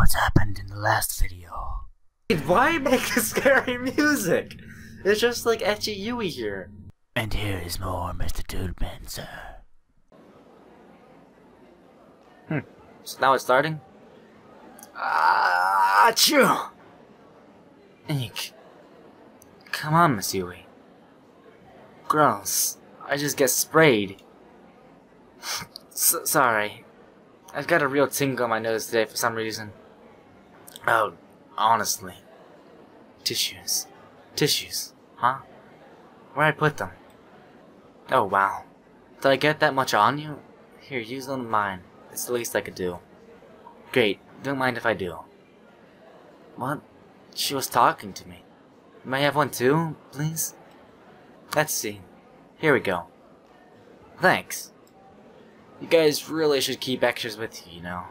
what's happened in the last video. Why make the scary music? It's just like Etchy Yui here. And here is more MrDudeManSir. So now it's starting? Achoo! Eek. Come on, Miss Yui. Gross. I just get sprayed. Sorry. I've got a real tingle on my nose today for some reason. Oh, honestly. Tissues. Tissues, huh? Where'd I put them? Oh, wow. Did I get that much on you? Here, use one of mine. It's the least I could do. Great. Don't mind if I do. What? She was talking to me. May I have one too, please? Let's see. Here we go. Thanks. You guys really should keep extras with you, you know.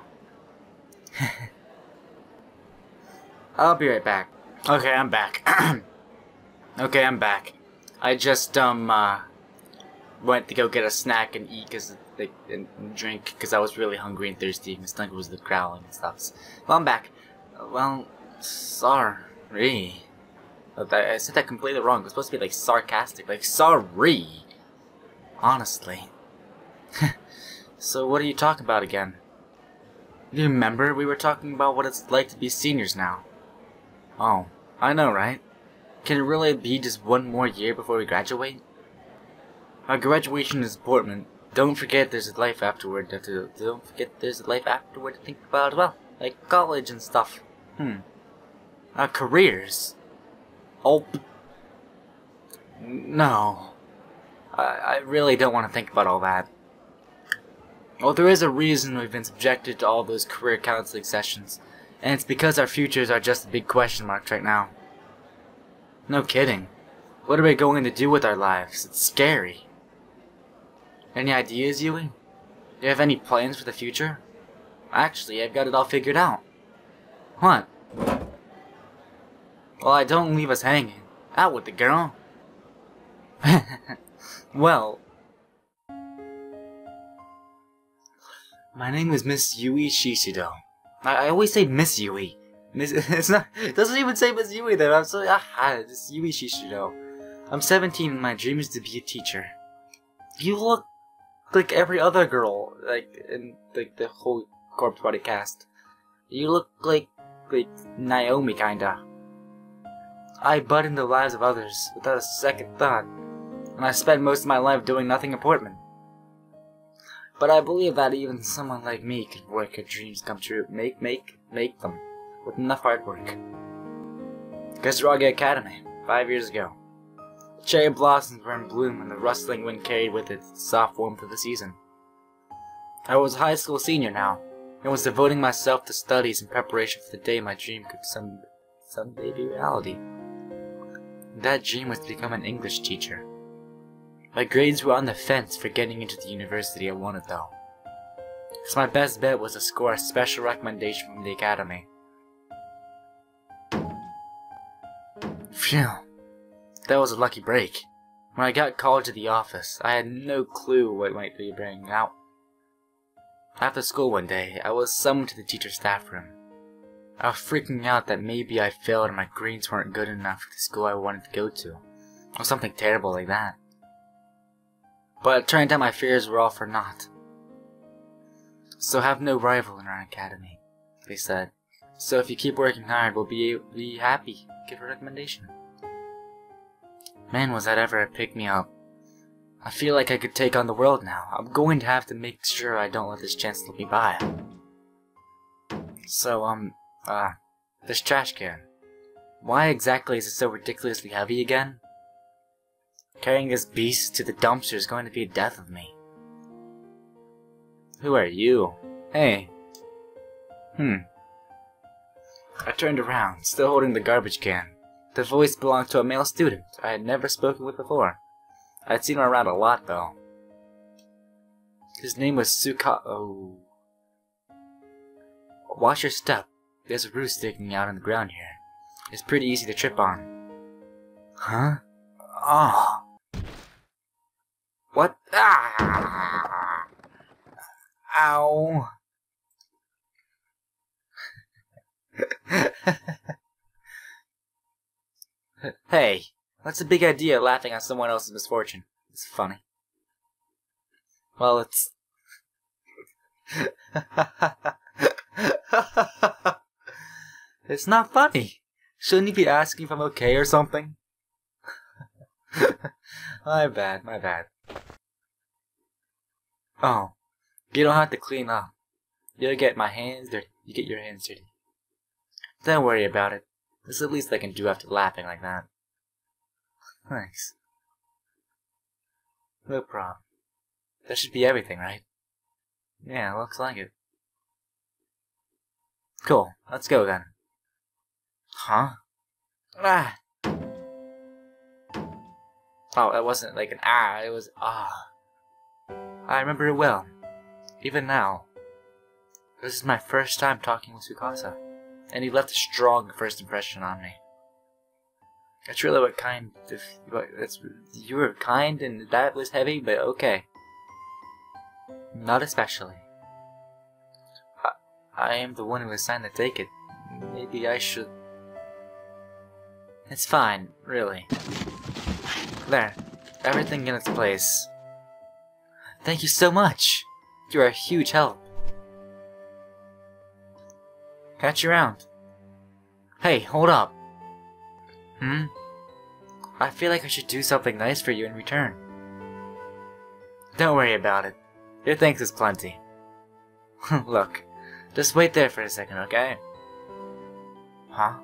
I'll be right back. Okay, I'm back. Okay, I'm back. I just, went to go get a snack and eat and drink because I was really hungry and thirsty. My stomach was growling and stuff. Well, I'm back. Well, sorry. I said that completely wrong. It was supposed to be like sarcastic, like sorry. Honestly. So what are you talking about again? You remember we were talking about what it's like to be seniors now? Oh, I know, right? Can it really be just one more year before we graduate? Our graduation is important. Don't forget there's a life afterward. Don't forget there's a life afterward to think about as well. Like college and stuff. Our careers. Oh. No. I really don't want to think about all that. Well, there is a reason we've been subjected to all those career counseling sessions. And it's because our futures are just a big question marks right now. No kidding. What are we going to do with our lives? It's scary. Any ideas, Yui? Do you have any plans for the future? Actually, I've got it all figured out. What? Well, don't leave us hanging. Out with the girl. Well, my name is Miss Yui Shishido. I always say Miss Yui. It doesn't even say Miss Yui there. I'm so it's Yui Shishido. I'm 17 and my dream is to be a teacher. You look like every other girl, like in the whole Corpse Body cast. You look like Naomi kinda. I butt into the lives of others without a second thought, and I spend most of my life doing nothing important. But I believe that even someone like me could work her dreams come true, make them, with enough hard work. Kazuragi Academy, 5 years ago. The cherry blossoms were in bloom and the rustling wind carried with it the soft warmth of the season. I was a high school senior now, and was devoting myself to studies in preparation for the day my dream could someday be reality. That dream was to become an English teacher. My grades were on the fence for getting into the university I wanted though. So my best bet was to score a special recommendation from the academy. Phew. That was a lucky break. When I got called to the office, I had no clue what might be bringing out. After school one day, I was summoned to the teacher's staff room. I was freaking out that maybe I failed and my grades weren't good enough for the school I wanted to go to, or something terrible like that. But it turned out my fears were all for naught. So have no rival in our academy, they said. So if you keep working hard, we'll be happy. Give a recommendation. Man, was that ever a pick-me-up. I feel like I could take on the world now. I'm going to have to make sure I don't let this chance slip me by. So, this trash can. Why exactly is it so ridiculously heavy again? Carrying this beast to the dumpster is going to be a death of me. Who are you? Hey. I turned around, still holding the garbage can. The voice belonged to a male student I had never spoken with before. I'd seen him around a lot, though. His name was Tsukasa. Oh. Watch your step. There's a root sticking out on the ground here. It's pretty easy to trip on. Huh? Oh. What? Ah! Ow! Hey, what's the big idea of laughing at someone else's misfortune? It's funny. Well, it's... It's not funny. Shouldn't you be asking if I'm okay or something? My bad, my bad. Oh, you don't have to clean up. You'll get my hands dirty. You get your hands dirty. Don't worry about it. That's the least I can do after laughing like that. Thanks. No problem. That should be everything, right? Yeah, looks like it. Cool. Let's go then. Huh? Ah! Oh, that wasn't like an ah, it was ah. I remember it well. Even now. This is my first time talking with Tsukasa, and he left a strong first impression on me. That's really what kind of... You were kind and that was heavy, but okay. Not especially. I am the one who assigned to take it. Maybe I should... It's fine, really. There. Everything in its place. Thank you so much! You are a huge help. Catch you around. Hey, hold up. I feel like I should do something nice for you in return. Don't worry about it. Your thanks is plenty. Look, just wait there for a second, okay? Huh?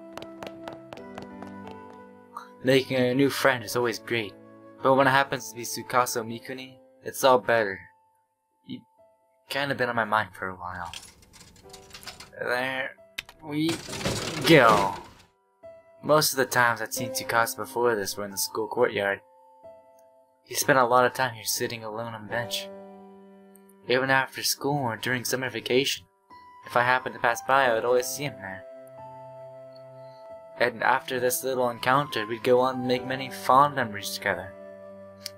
Making a new friend is always great, but when it happens to be Tsukasa Mikuni, it's all better. You've kinda been on my mind for a while. There we go. Most of the times I'd seen Tsukasa before this were in the school courtyard. He spent a lot of time here sitting alone on the bench. Even after school or during summer vacation, if I happened to pass by I would always see him there. And after this little encounter, we'd go on to make many fond memories together.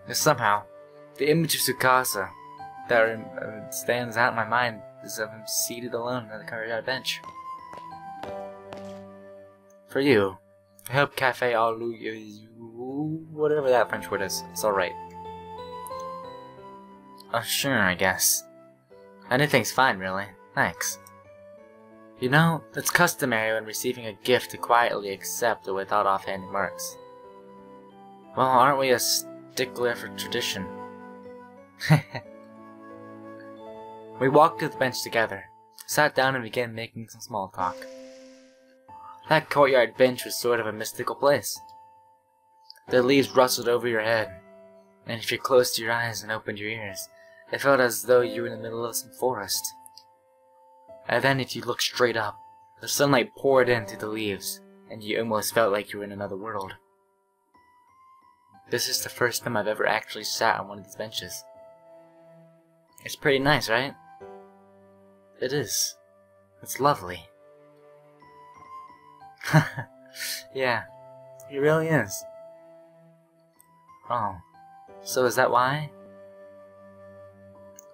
And somehow, the image of Tsukasa that stands out in my mind is of him seated alone on the courtyard bench. For you, I hope Cafe au whatever that French word is, it's alright. Oh, sure, I guess. Anything's fine, really. Thanks. You know, it's customary when receiving a gift to quietly accept it without offhand remarks. Well, aren't we a stickler for tradition? We walked to the bench together, sat down and began making some small talk. That courtyard bench was sort of a mystical place. The leaves rustled over your head, and if you closed your eyes and opened your ears, it felt as though you were in the middle of some forest. And then if you looked straight up, the sunlight poured in through the leaves, and you almost felt like you were in another world. This is the first time I've ever actually sat on one of these benches. It's pretty nice, right? It is. It's lovely. Yeah, it really is. Oh, so is that why?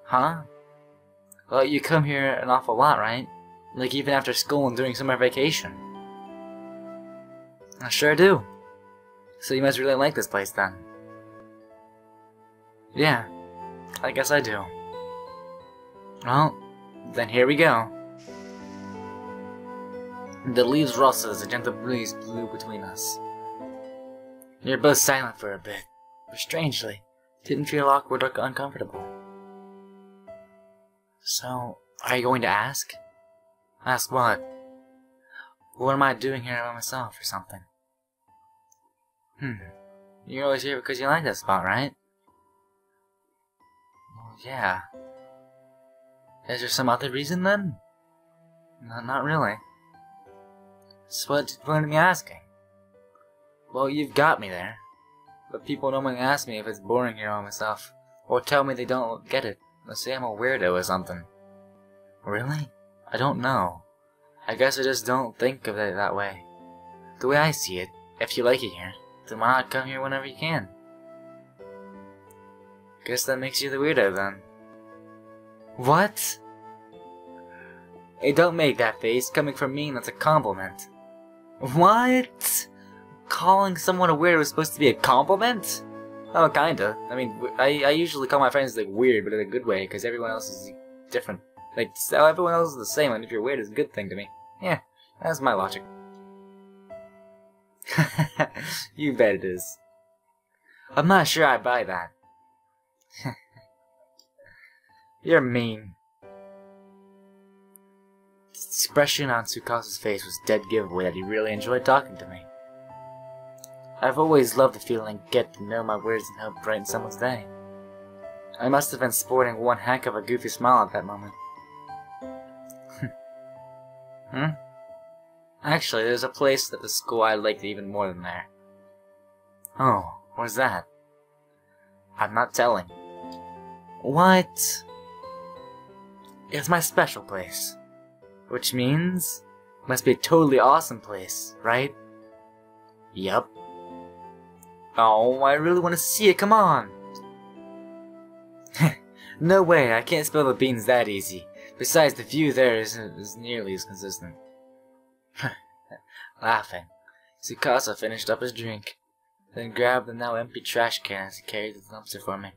Huh? Well, you come here an awful lot, right? Like even after school and during summer vacation. I sure do. So you must really like this place then. Yeah, I guess I do. Well, then here we go. The leaves rustled as a gentle breeze blew between us. We were both silent for a bit, but strangely, didn't feel awkward or uncomfortable. So, are you going to ask? Ask what? What am I doing here by myself or something? You're always here because you like that spot, right? Well, yeah. Is there some other reason then? No, not really. So what's the point of me asking? Well, you've got me there. But people normally ask me if it's boring here by myself, or tell me they don't get it. They'll say I'm a weirdo or something. Really? I don't know. I guess I just don't think of it that way. The way I see it, if you like it here, then why not come here whenever you can? Guess that makes you the weirdo then. What? Hey, don't make that face. Coming from me, that's a compliment. What? Calling someone a weird was supposed to be a compliment? Oh, kinda. I mean, I usually call my friends like weird, but in a good way, because everyone else is different. Like, so everyone else is the same, and if you're weird, it's a good thing to me. Yeah, that's my logic. You bet it is. I'm not sure I buy that. You're mean. The expression on Tsukasa's face was dead giveaway that he really enjoyed talking to me. I've always loved the feeling get to know my words and help brighten someone's day. I must have been sporting one heck of a goofy smile at that moment. Actually, there's a place at the school I liked even more than there. Oh, what's that? I'm not telling. What? It's my special place. Which means, it must be a totally awesome place, right? Yup. Oh, I really want to see it, come on! No way, I can't spill the beans that easy. Besides, the view there isn't nearly as consistent. Laughing, Tsukasa finished up his drink, then grabbed the now empty trash can as he carried the dumpster for me.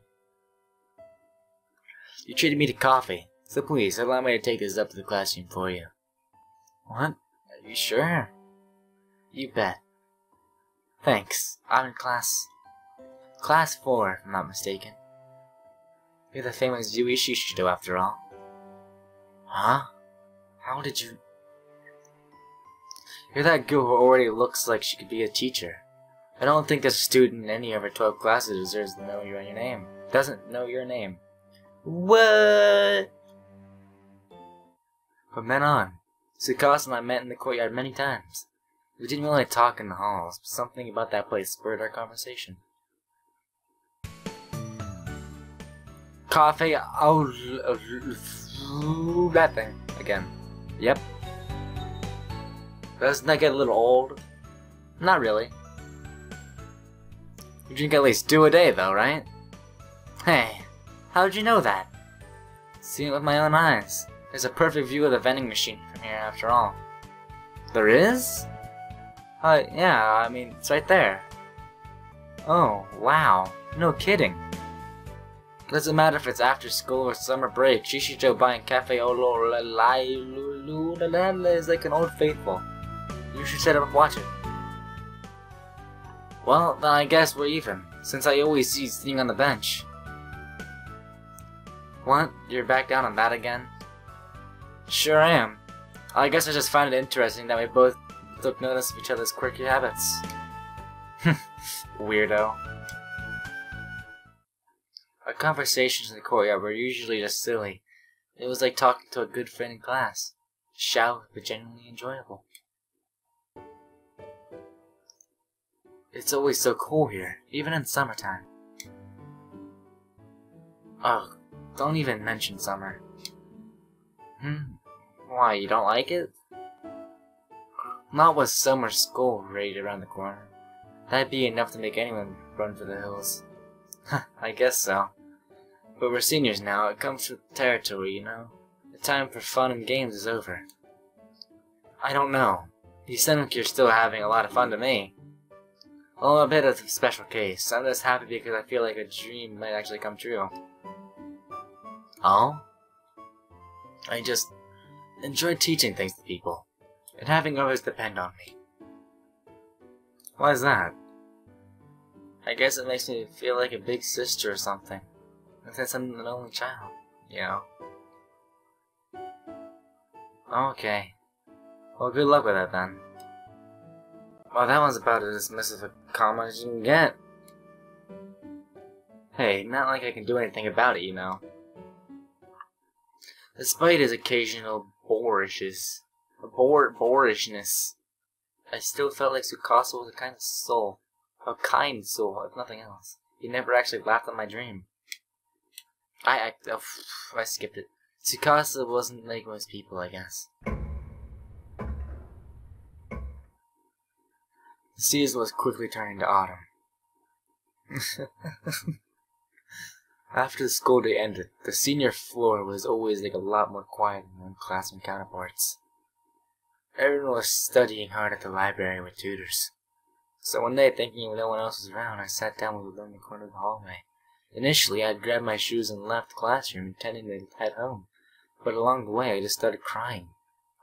You treated me to coffee, so please allow me to take this up to the classroom for you. What? Are you sure? You bet. Thanks. I'm in class 4, if I'm not mistaken. You're the famous Yui Shishido after all. Huh? How did you... You're that girl who already looks like she could be a teacher. I don't think a student in any of her 12 classes deserves to know your name. Doesn't know your name. What? From then on, Tsukasa and I met in the courtyard many times. We didn't really talk in the halls, but something about that place spurred our conversation. Coffee, oh, that thing, again. Yep. Doesn't that get a little old? Not really. You drink at least 2 a day though, right? Hey, how'd you know that? Seen it with my own eyes. There's a perfect view of the vending machine from here after all. There is? Yeah, I mean, it's right there. Oh, wow. No kidding. Doesn't matter if it's after school or summer break, Shishijo buying cafe is like an old faithful. You should set up and watch it. Well, then I guess we're even, since I always see you sitting on the bench. What? You're back down on that again? Sure I am. I guess I just find it interesting that we both took notice of each other's quirky habits. Weirdo. Our conversations in the courtyard were usually just silly. It was like talking to a good friend in class. Shallow, but genuinely enjoyable. It's always so cool here, even in summertime. Ugh, don't even mention summer. Why, you don't like it? Not with summer school right around the corner. That'd be enough to make anyone run for the hills. I guess so. But we're seniors now, it comes with the territory, you know? The time for fun and games is over. I don't know. You sound like you're still having a lot of fun to me. Well, I'm a bit of a special case. I'm just happy because I feel like a dream might actually come true. Oh? I just enjoy teaching things to people, and having others depend on me. Why is that? I guess it makes me feel like a big sister or something. Since I'm an only child, you know. Okay. Well, good luck with that then. Well, that one's about as dismissive a comment as you can get. Hey, not like I can do anything about it, you know. Despite his occasional boorishness, I still felt like Tsukasa was a kind soul, if nothing else. He never actually laughed at my dream. I skipped it. Tsukasa wasn't like most people, I guess. The season was quickly turning to autumn. After the school day ended, the senior floor was always like a lot more quiet than classroom counterparts. Everyone was studying hard at the library with tutors. So one day, thinking no one else was around, I sat down with a lonely corner of the hallway. Initially, I had grabbed my shoes and left the classroom, intending to head home. But along the way, I just started crying.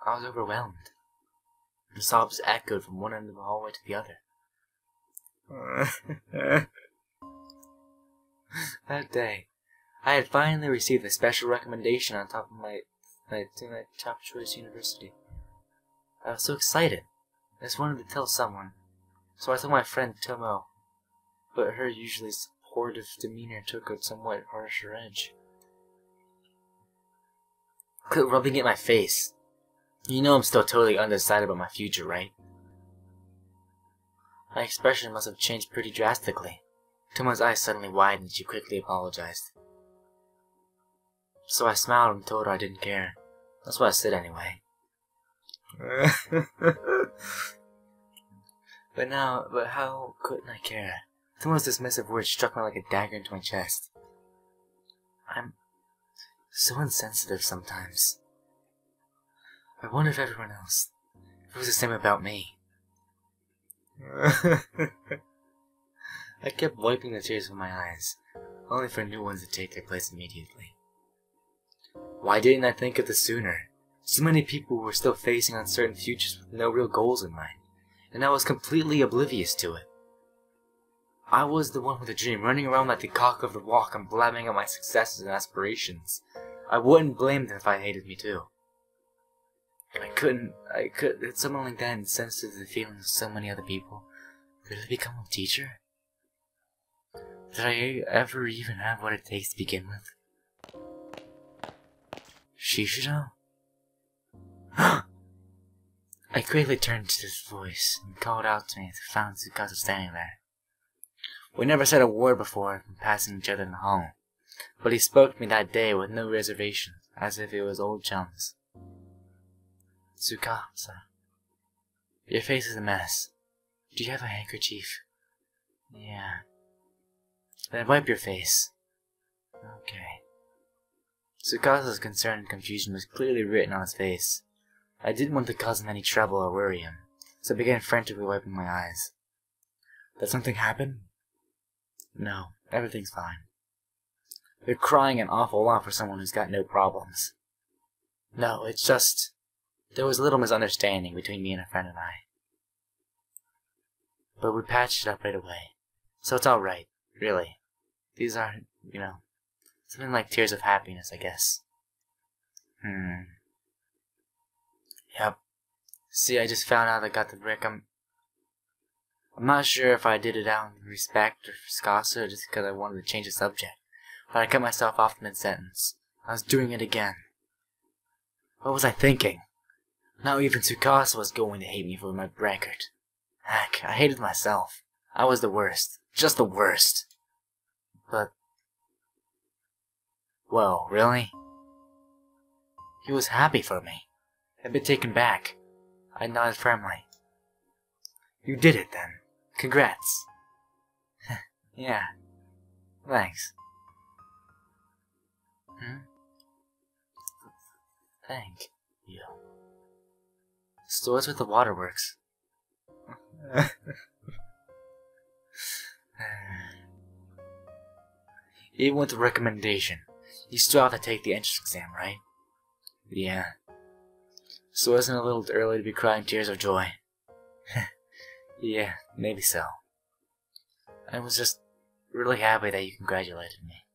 I was overwhelmed. The sobs echoed from one end of the hallway to the other. That day, I had finally received a special recommendation on top of my top choice university. I was so excited. I just wanted to tell someone. So I told my friend Tomo, but her usually supportive demeanor took a somewhat harsher edge. Quit rubbing it in my face. You know I'm still totally undecided about my future, right? My expression must have changed pretty drastically. Tomo's eyes suddenly widened and she quickly apologized. So I smiled and told her I didn't care. That's what I said anyway. But how couldn't I care? Tomo's dismissive words struck me like a dagger into my chest. I'm so insensitive sometimes. I wonder if everyone else, if it was the same about me. I kept wiping the tears from my eyes, only for new ones to take their place immediately. Why didn't I think of this sooner? So many people were still facing uncertain futures with no real goals in mind, and I was completely oblivious to it. I was the one with a dream, running around like the cock of the walk and blabbing out my successes and aspirations. I wouldn't blame them if I hated me too. Did someone like that insensitive to the feelings of so many other people really become a teacher? Did I ever even have what it takes to begin with? Shishido? I quickly turned to his voice and called out to me to find Tsukasa standing there. We never said a word before from passing each other in the hall, but he spoke to me that day with no reservations, as if it was old chums. Tsukasa, your face is a mess. Do you have a handkerchief? Yeah. Then wipe your face. Okay. Tsukasa's concern and confusion was clearly written on his face. I didn't want to cause him any trouble or worry him, so I began frantically wiping my eyes. Did something happen? No, everything's fine. You're crying an awful lot for someone who's got no problems. No, it's just... there was a little misunderstanding between me and a friend and I. But we patched it up right away. So it's alright, really. These aren't, something like tears of happiness, I guess. Yep. See, I just found out I got the brick. I'm not sure if I did it out of respect or for Tsukasa or just because I wanted to change the subject. But I cut myself off mid-sentence. I was doing it again. What was I thinking? Now even Tsukasa was going to hate me for my record. Heck, I hated myself. I was the worst. Just the worst. But... whoa, really? He was happy for me. I'd been taken back. I nodded firmly. You did it then. Congrats. Yeah. Thanks. Thank you. So what's with the waterworks? Even with the recommendation, you still have to take the entrance exam, right? Yeah. So isn't it a little early to be crying tears of joy? Yeah, maybe so. I was just really happy that you congratulated me.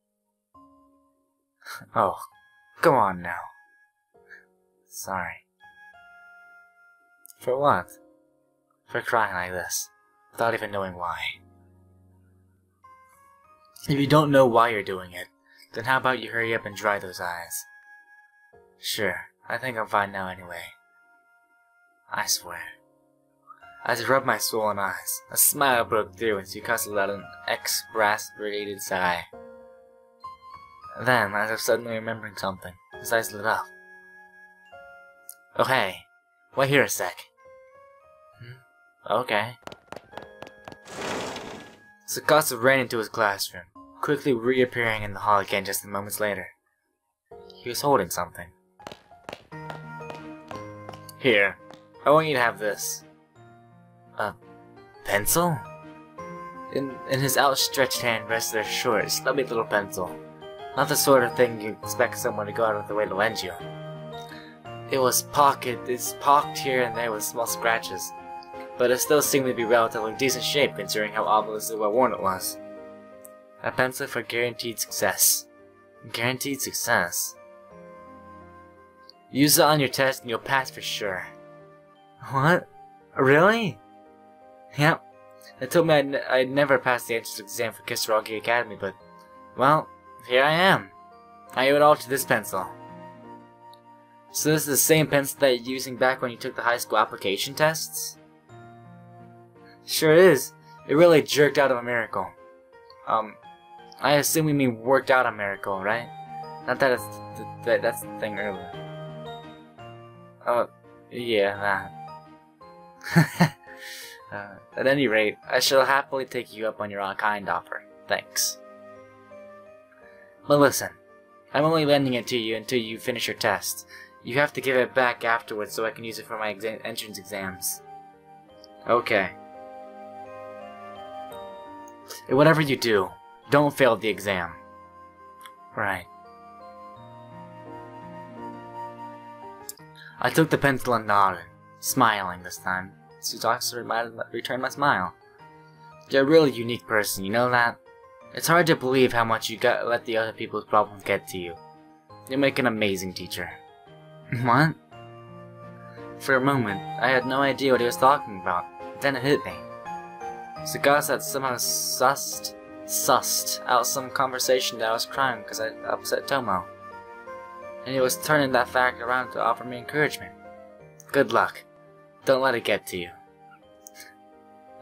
Oh, come on now. Sorry. For what? For crying like this, without even knowing why. If you don't know why you're doing it, then how about you hurry up and dry those eyes? Sure, I think I'm fine now anyway. I swear. As I rubbed my swollen eyes, a smile broke through and Tsukasa let an exasperated sigh. Then, as if suddenly remembering something, his eyes lit up. Oh hey, wait here a sec. Okay. Tsukasa ran into his classroom, quickly reappearing in the hall again just a moment later. He was holding something. Here, I want you to have this. A pencil? In his outstretched hand rested a short, stubby little pencil. Not the sort of thing you expect someone to go out of their way to lend you. It's pocked here and there with small scratches, but it still seemed to be relatively decent shape considering how obviously well worn it was. A pencil for guaranteed success. Guaranteed success? Use it on your test and you'll pass for sure. What? Really? Yep. They told me I'd never pass the entrance exam for Kisaragi Academy, but, well, here I am. I owe it all to this pencil. So this is the same pencil that you're using back when you took the high school application tests? Sure is. It really jerked out of a miracle. I assume we mean worked out a miracle, right? Not that that's the thing earlier. Yeah, that. At any rate, I shall happily take you up on your kind offer. Thanks. But listen, I'm only lending it to you until you finish your test. You have to give it back afterwards so I can use it for my entrance exams. Okay. And whatever you do, don't fail the exam. Right. I took the pencil and nodded, smiling this time. Tsukasa returned my smile. You're a really unique person, you know that? It's hard to believe how much you let the other people's problems get to you. You make an amazing teacher. What? For a moment, I had no idea what he was talking about. Then it hit me. Tsukasa had somehow sussed out some conversation that I was crying because I upset Tomo. And he was turning that fact around to offer me encouragement. Good luck. Don't let it get to you.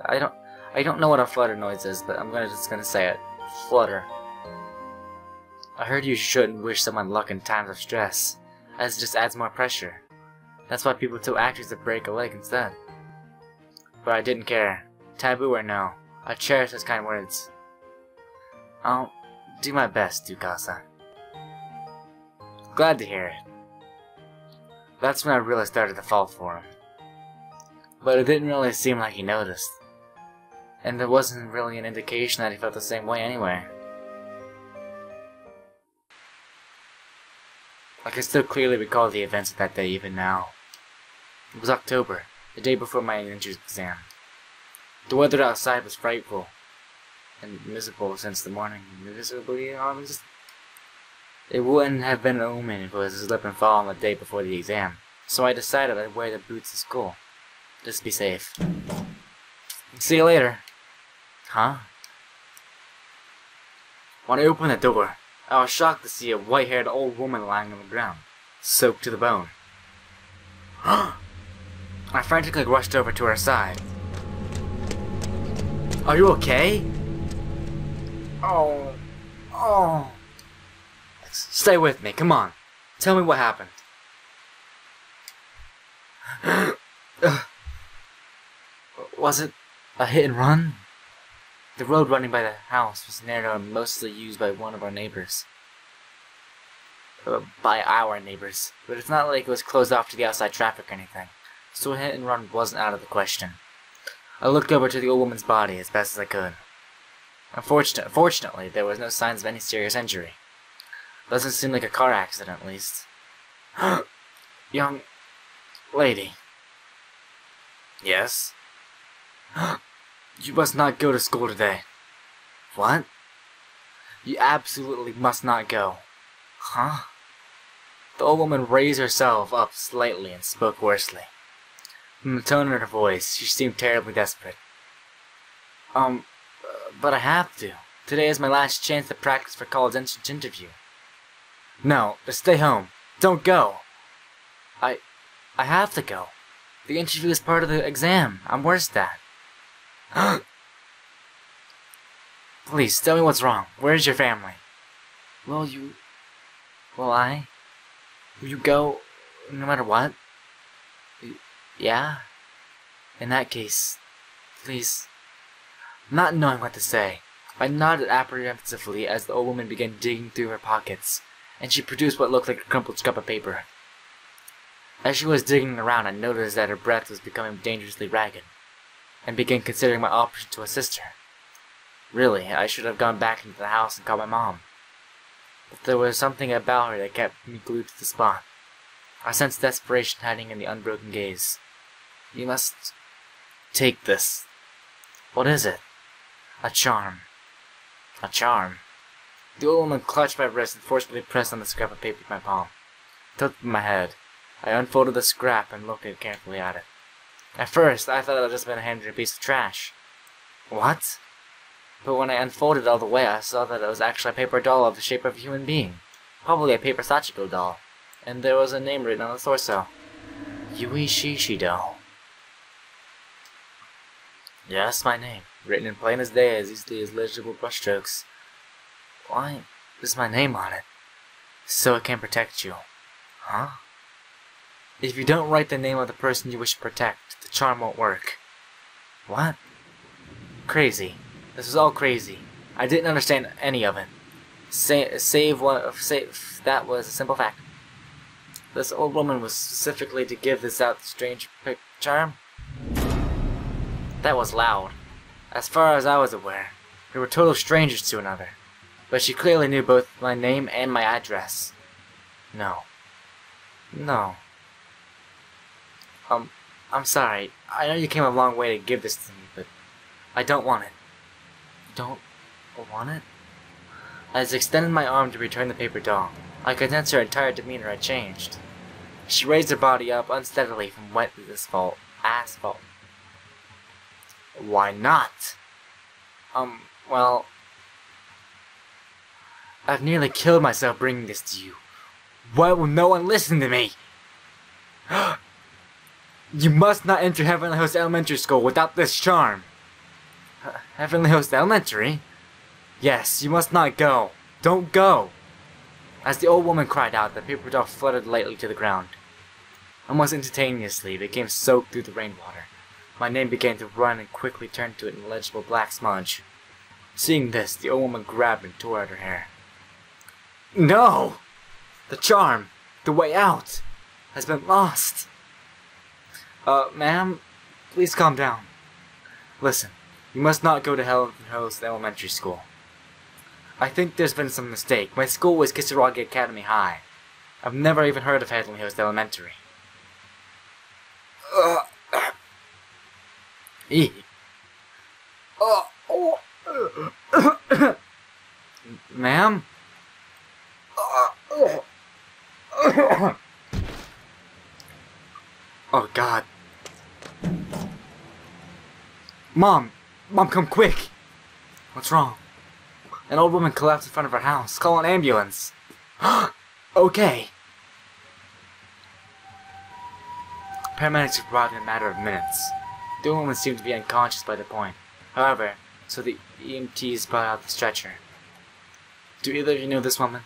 I don't know what a flutter noise is, but I'm just gonna say it. Flutter. I heard you shouldn't wish someone luck in times of stress, as it just adds more pressure. That's why people tell actors to break a leg instead. But I didn't care. Taboo or no, I cherish those kind of words. I'll do my best, Tsukasa. Glad to hear it. That's when I really started to fall for him. But it didn't really seem like he noticed. And there wasn't really an indication that he felt the same way anyway. I can still clearly recall the events of that day even now. It was October, the day before my entrance exam. The weather outside was frightful and miserable since the morning. It wouldn't have been an omen if it was a slip and fall on the day before the exam, so I decided I'd wear the boots to school. Just to be safe. See you later. Huh? When I opened the door, I was shocked to see a white-haired old woman lying on the ground, soaked to the bone. I frantically rushed over to her side. Are you okay? Oh. Stay with me, come on. Tell me what happened. Was it a hit and run? The road running by the house was narrow and mostly used by one of our neighbors. By our neighbors. But it's not like it was closed off to the outside traffic or anything. So a hit and run wasn't out of the question. I looked over to the old woman's body as best as I could. Fortunately, there was no signs of any serious injury. Doesn't seem like a car accident, at least. Young lady. Yes? You must not go to school today. What? You absolutely must not go. Huh? The old woman raised herself up slightly and spoke hoarsely. From the tone in her voice, she seemed terribly desperate. But I have to. Today is my last chance to practice for college entrance interview. No, just stay home. Don't go. I have to go. The interview is part of the exam. I'm worse at that. Please, tell me what's wrong. Where's your family? Will you go no matter what? Yeah? In that case, please. Not knowing what to say, I nodded apprehensively as the old woman began digging through her pockets, and she produced what looked like a crumpled scrap of paper. As she was digging around, I noticed that her breath was becoming dangerously ragged, and began considering my option to assist her. Really, I should have gone back into the house and called my mom. But there was something about her that kept me glued to the spot. I sensed desperation hiding in the unbroken gaze. "You must take this." "What is it?" "A charm." "A charm?" The old woman clutched my wrist and forcibly pressed on the scrap of paper with my palm. Tilted my head. I unfolded the scrap and looked carefully at it. At first, I thought it had just been handed a piece of trash. What? But when I unfolded it all the way, I saw that it was actually a paper doll of the shape of a human being. Probably a paper Sachiko doll. And there was a name written on the torso. Yui Shishido. Yes, my name. Written in plain as day, as easily as legible brushstrokes. Why is my name on it? So it can protect you. Huh? If you don't write the name of the person you wish to protect, the charm won't work. What? Crazy. This was all crazy. I didn't understand any of it. That was a simple fact. This old woman was specifically to give this out strange charm? That was loud. As far as I was aware, we were total strangers to another. But she clearly knew both my name and my address. No. No. I'm sorry. I know you came a long way to give this to me, but I don't want it. Don't want it? I extended my arm to return the paper doll. I could sense her entire demeanor had changed. She raised her body up unsteadily from wet asphalt. Why not? Well, I've nearly killed myself bringing this to you. Why will no one listen to me? You must not enter Heavenly Host Elementary School without this charm. Heavenly Host Elementary? Yes, you must not go. Don't go. As the old woman cried out, the paper doll fluttered lightly to the ground. Almost instantaneously, it became soaked through the rainwater. My name began to run and quickly turned to an illegible black smudge. Seeing this, the old woman grabbed and tore at her hair. No! The charm, the way out, has been lost. Ma'am, please calm down. Listen, you must not go to Heavenly Host Elementary School. I think there's been some mistake. My school was Kisaragi Academy High. I've never even heard of Heavenly Host Elementary. Ma'am? Oh God. Mom, come quick. What's wrong? An old woman collapsed in front of her house. Call an ambulance. Okay. Paramedics arrived in a matter of minutes. The old woman seemed to be unconscious by the point. However, so the EMTs brought out the stretcher. Do either of you know this woman?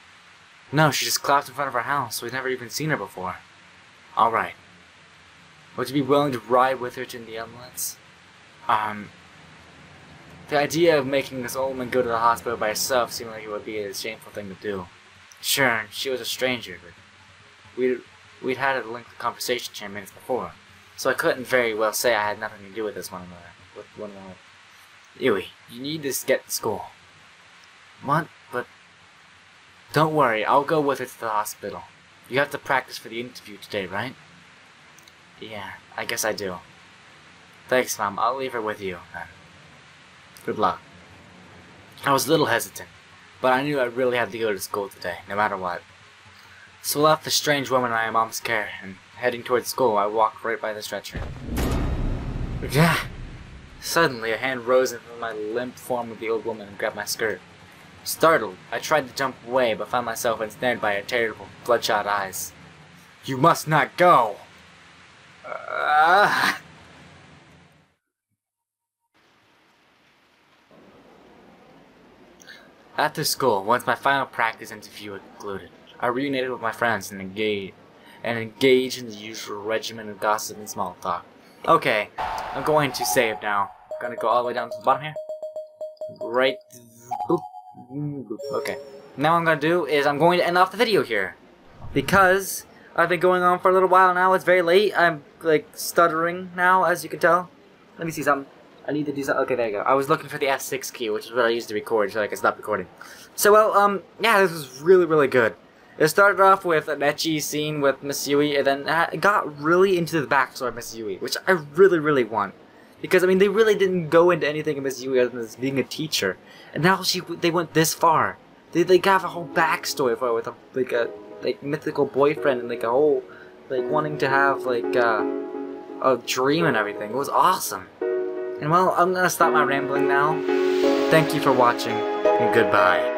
No, she just collapsed in front of our house. We've never even seen her before. Alright. Would you be willing to ride with her to the ambulance? The idea of making this old woman go to the hospital by herself seemed like it would be a shameful thing to do. Sure, she was a stranger, but we'd had a lengthy conversation 10 minutes before, so I couldn't very well say I had nothing to do with one another. Yui, you need to get to school. What? But don't worry, I'll go with her to the hospital. You have to practice for the interview today, right? Yeah, I guess I do. Thanks, Mom. I'll leave her with you, then. Good luck. I was a little hesitant, but I knew I really had to go to school today, no matter what. So I left the strange woman in my mom's care, and heading towards school, I walked right by the stretcher. Yeah. Suddenly, a hand rose into my limp form of the old woman and grabbed my skirt. Startled, I tried to jump away, but found myself ensnared by her terrible, bloodshot eyes. You must not go! After school, once my final practice interview had concluded, I reunited with my friends and engaged in the usual regimen of gossip and small talk. Okay, I'm going to save now. I'm gonna go all the way down to the bottom here. Right. Boop, boop. Okay. Now what I'm gonna do is I'm going to end off the video here. Because I've been going on for a little while now. It's very late. I'm like stuttering now, as you can tell. Let me see something. I need to do something. Okay, there you go. I was looking for the F6 key, which is what I used to record, so I could stop recording. So, well, yeah, this was really, really good. It started off with an ecchi scene with Miss Yui, and then it got really into the backstory of Miss Yui, which I really, really want. Because, I mean, they really didn't go into anything of Miss Yui other than being a teacher. And now they went this far. They have a whole backstory for her with a mythical boyfriend and like a whole wanting to have a dream and everything. It was awesome. And well, I'm gonna stop my rambling now. Thank you for watching and goodbye.